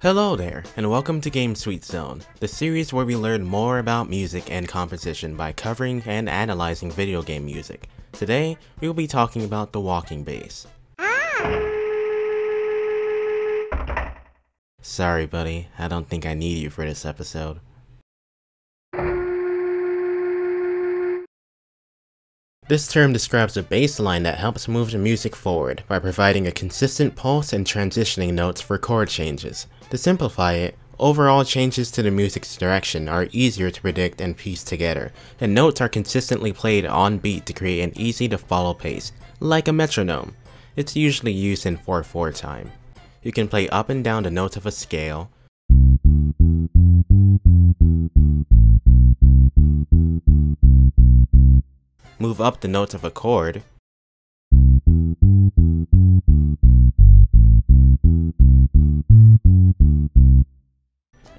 Hello there, and welcome to Game Sweet Zone, the series where we learn more about music and composition by covering and analyzing video game music. Today, we will be talking about the walking bass. Sorry buddy, I don't think I need you for this episode. This term describes a bass line that helps move the music forward by providing a consistent pulse and transitioning notes for chord changes. To simplify it, overall changes to the music's direction are easier to predict and piece together, and notes are consistently played on beat to create an easy to follow pace, like a metronome. It's usually used in 4/4 time. You can play up and down the notes of a scale, move up the notes of a chord,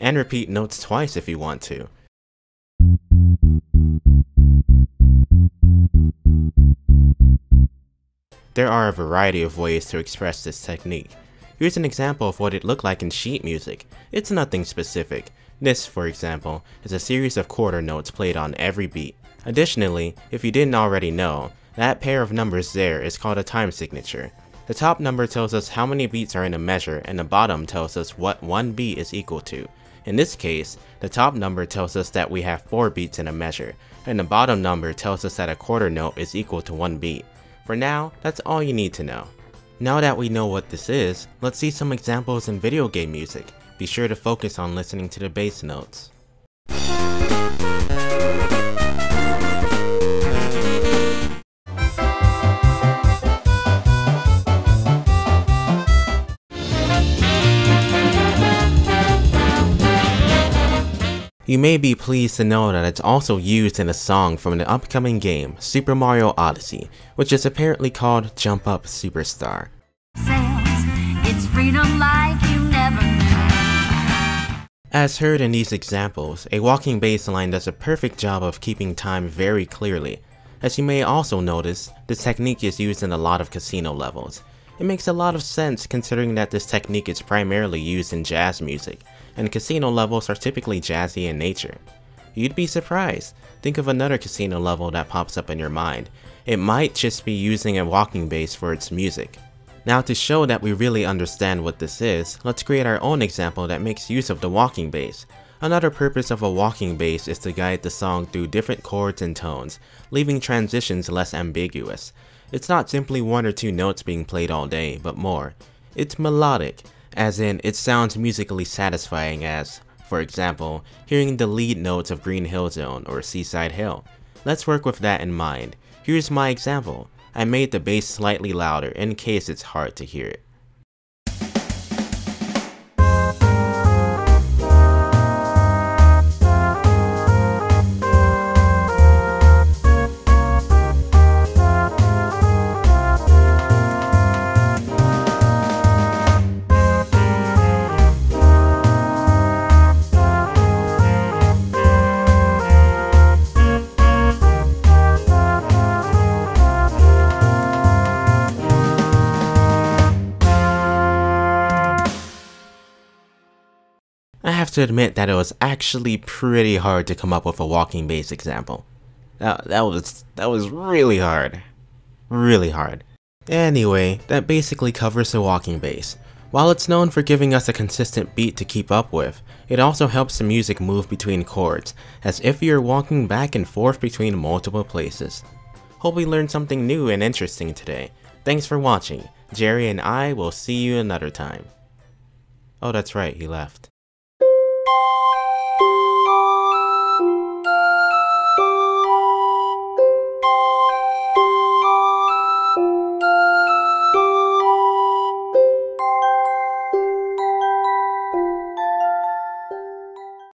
and repeat notes twice if you want to. There are a variety of ways to express this technique. Here's an example of what it looked like in sheet music. It's nothing specific. This, for example, is a series of quarter notes played on every beat. Additionally, if you didn't already know, that pair of numbers there is called a time signature. The top number tells us how many beats are in a measure, and the bottom tells us what one beat is equal to. In this case, the top number tells us that we have 4 beats in a measure, and the bottom number tells us that a quarter note is equal to 1 beat. For now, that's all you need to know. Now that we know what this is, let's see some examples in video game music. Be sure to focus on listening to the bass notes. You may be pleased to know that it's also used in a song from the upcoming game, Super Mario Odyssey, which is apparently called Jump Up Superstar. It's freedom like you never knew. As heard in these examples, a walking bass line does a perfect job of keeping time very clearly. As you may also notice, this technique is used in a lot of casino levels. It makes a lot of sense considering that this technique is primarily used in jazz music, and casino levels are typically jazzy in nature. You'd be surprised. Think of another casino level that pops up in your mind. It might just be using a walking bass for its music. Now, to show that we really understand what this is, let's create our own example that makes use of the walking bass. Another purpose of a walking bass is to guide the song through different chords and tones, leaving transitions less ambiguous. It's not simply 1 or 2 notes being played all day, but more. It's melodic, as in it sounds musically satisfying as, for example, hearing the lead notes of Green Hill Zone or Seaside Hill. Let's work with that in mind. Here's my example. I made the bass slightly louder in case it's hard to hear it. I have to admit that it was actually pretty hard to come up with a walking bass example. That was really hard. Really hard. Anyway, that basically covers the walking bass. While it's known for giving us a consistent beat to keep up with, it also helps the music move between chords, as if you're walking back and forth between multiple places. Hope we learned something new and interesting today. Thanks for watching. Jerry and I will see you another time. Oh, that's right, he left.